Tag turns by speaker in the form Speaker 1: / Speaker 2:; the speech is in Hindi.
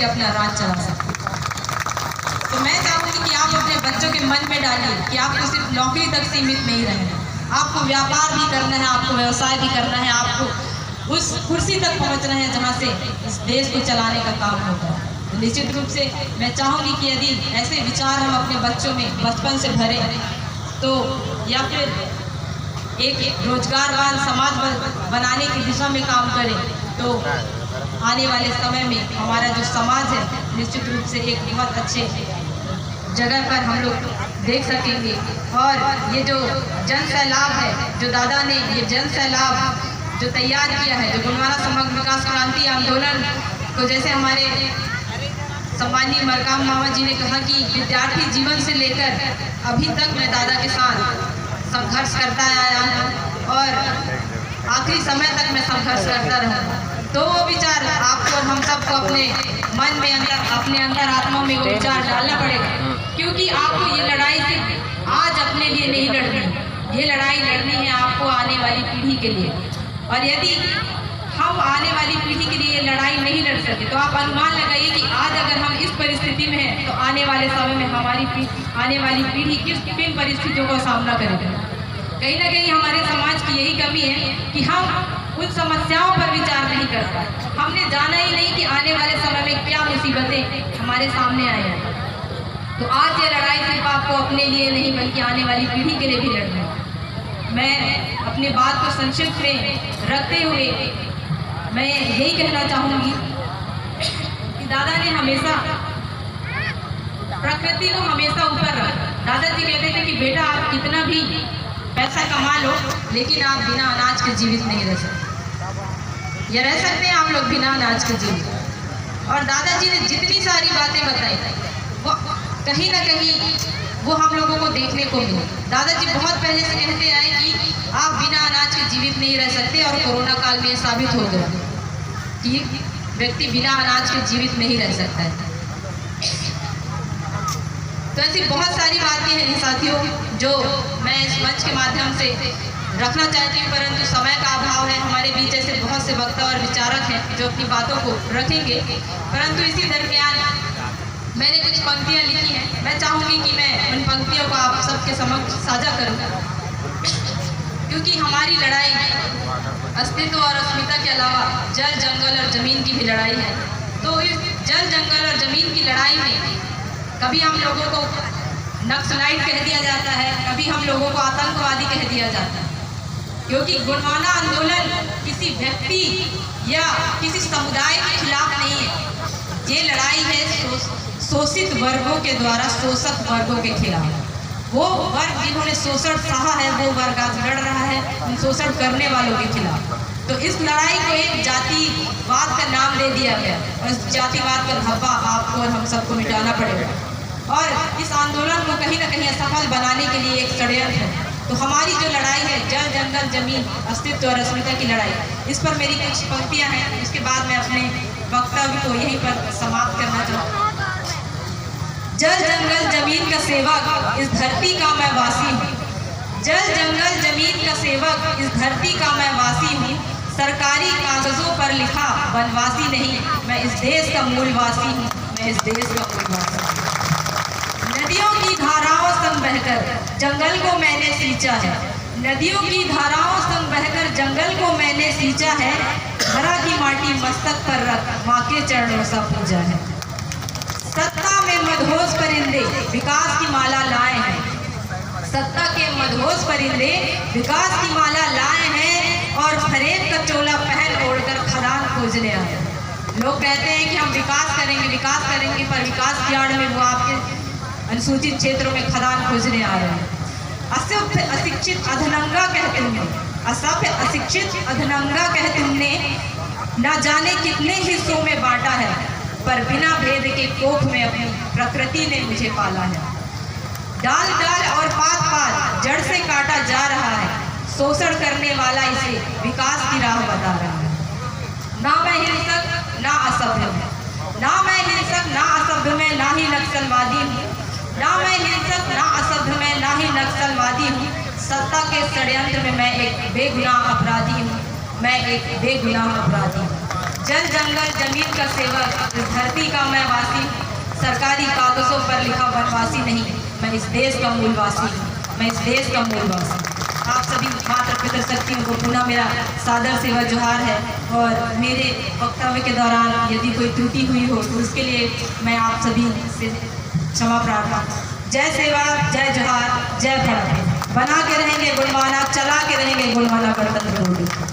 Speaker 1: के अपना राज चला सकते। तो मैं चाहूँगी कि आप अपने बच्चों के मन में डालिए कि आपको सिर्फ नौकरी तक सीमित नहीं रहना, आपको व्यापार भी करना है, आपको व्यवसाय भी करना है, आपको उस कुर्सी तक पहुँचना है जहाँ से इस देश को चलाने का काम होता है। तो निश्चित रूप से मैं चाहूँगी कि यदि ऐसे विचार हम अपने बच्चों में बचपन से भरें तो या फिर एक रोजगारवान समाज बनाने की दिशा में काम करें तो आने वाले समय में हमारा जो समाज है निश्चित रूप से एक बहुत अच्छे जगह पर हम लोग देख सकेंगे। और ये जो जन सैलाब है, जो दादा ने ये जन सैलाब जो तैयार किया है, जो गोंडवाना समग्र विकास क्रांति आंदोलन को, जैसे हमारे सम्मानीय मरकाम मामा जी ने कहा कि विद्यार्थी जीवन से लेकर अभी तक मैं दादा के साथ संघर्ष करता आया हूँ और आखिरी समय तक मैं संघर्ष करता रहूँगा। तो वो विचार आपको और हम सबको अपने मन में अपने अंतरात्मा में वो विचार डालना पड़ेगा, क्योंकि आपको ये लड़ाई सिर्फ आज अपने लिए नहीं लड़नी, ये लड़ाई लड़नी है आपको आने वाली पीढ़ी के लिए। और यदि हम आने वाली पीढ़ी के लिए लड़ाई नहीं लड़ सके तो आप अनुमान लगाइए कि आज अगर हम इस परिस्थिति में हैं तो आने वाले समय में हमारी आने वाली पीढ़ी किन परिस्थितियों का सामना करेगी। कहीं ना कहीं हमारे समाज की यही कमी है कि हम उन समस्याओं पर विचार नहीं कर पाए। हमने जाना ही नहीं कि आने वाले समय में क्या मुसीबतें हमारे सामने आए हैं। तो आज ये लड़ाई सिर्फ आपको अपने लिए नहीं बल्कि आने वाली पीढ़ी के लिए भी लड़नी है। मैं अपनी बात को संक्षिप्त में रखते हुए मैं यही कहना चाहूँगी कि दादा ने हमेशा प्रकृति को हमेशा ऊपर रखा। दादाजी कहते थे कि बेटा आप कितना भी पैसा कमा लो लेकिन आप बिना अनाज के जीवित नहीं रह सकते, या रह सकते हैं आप लोग बिना अनाज के जीवित। और दादाजी ने जितनी सारी बातें बताई वो कहीं ना कहीं वो हम लोगों को देखने को मिले। दादाजी बहुत पहले से कहते आए कि आप बिना अनाज के जीवित नहीं रह सकते, और कोरोना काल में साबित हो गया कि व्यक्ति बिना अनाज के जीवित नहीं रह सकता है। तो ऐसी बहुत सारी बातें हैं साथियों जो मैं इस मंच के माध्यम से रखना चाहती हूँ, परंतु समय का अभाव है। हमारे बीच ऐसे बहुत से वक्ता और विचारक हैं जो अपनी बातों को रखेंगे, परंतु इसी दरमियान मैंने कुछ पंक्तियाँ लिखी हैं। मैं चाहूँगी कि मैं उन पंक्तियों को आप सबके समक्ष साझा करूँ, क्योंकि हमारी लड़ाई अस्तित्व और अस्मिता के अलावा जल, जंगल और ज़मीन की भी लड़ाई है। तो इस जल, जंगल और ज़मीन की लड़ाई में कभी हम लोगों को नक्सलाइट कह दिया जाता है, कभी हम लोगों को आतंकवादी कह दिया जाता है, क्योंकि गोंडवाना आंदोलन किसी व्यक्ति या किसी समुदाय के खिलाफ नहीं है। ये लड़ाई है शोषित वर्गों के द्वारा शोषक वर्गों के खिलाफ। वो वर्ग जिन्होंने शोषण सहा है वो वर्ग आज लड़ रहा है उन शोषण करने वालों के खिलाफ। तो इस लड़ाई को एक जातिवाद का नाम दे दिया गया और इस जातिवाद का धब्बा आपको और हम सबको मिटाना पड़ेगा। और इस आंदोलन को कहीं ना कहीं असफल बनाने के लिए एक षड्यंत्र है। तो हमारी जो लड़ाई है जल, जंगल, जमीन, अस्तित्व और अस्मिता की लड़ाई, इस पर मेरी कुछ पंक्तियाँ हैं। उसके बाद मैं अपने वक्तव्य को यहीं पर समाप्त करना चाहूँगा। जल, जंगल, जमीन का सेवक इस धरती का मैं वासी हूँ। जल, जंगल, जमीन का सेवक इस धरती का मैं वासी हूँ। सरकारी कागजों पर लिखा वनवासी नहीं, मैं इस देश का मूलवासी हूँ, मैं इस देश का मूलवासी हूँ। नदियों की धाराओं संग बहकर जंगल को मैंने सींचा है। नदियों की धाराओं संग बहकर जंगल को मैंने सींचा है। धरा की माटी मस्तक पर रख माँ के चरणों सा पूजा है। सत्ता में मदहोश परिंदे विकास की माला लाए हैं। सत्ता के मदहोश परिंदे विकास की माला लाए हैं और फरेब का चोला पहन ओढ़कर खदान खोजने आए। लोग कहते हैं कि हम विकास करेंगे, पर विकास की आड़ में वो आपके अनुसूचित क्षेत्रों में खदान खोजने आ रहे हैं। असभ्य अशिक्षित अधनंगा कह तुमने, असभ्य अशिक्षित अधनंगा कह तुमने, ना जाने कितने हिस्सों में बांटा है, पर बिना भेद के कोख में अपनी प्रकृति ने मुझे पाला है। डाल डाल और पात पात जड़ से काटा जा रहा है, शोषण करने वाला इसे विकास की राह बता रहा है। ना मैं हिंसक ना असभ्य हूँ, ना मैं हिंसक ना असभ्य में ना ही नक्सलवादी हूँ। ना मैं हिंसक ना असभ्य में ना ही नक्सलवादी हूँ। सत्ता के षड्यंत्र में मैं एक बेगुनाह अपराधी हूँ, मैं एक बेगुनाह अपराधी हूँ। जल, जंगल, जमीन का सेवक इस धरती का मैं खाली कागजों पर लिखा वनवासी नहीं, मैं इस देश का मूलवासी हूँ, मैं इस देश का मूलवासी। आप सभी मातृ पितृशक्तियों को पुनः मेरा सादर सेवा जोहार है। और मेरे वक्तव्य के दौरान यदि कोई त्रुटि हुई हो तो उसके लिए मैं आप सभी से क्षमा प्रार्थना। जय सेवा, जय जोहार, जय भारत। बना के रहेंगे गुणवाना, चला के रहेंगे गुणवाना गणतंत्र।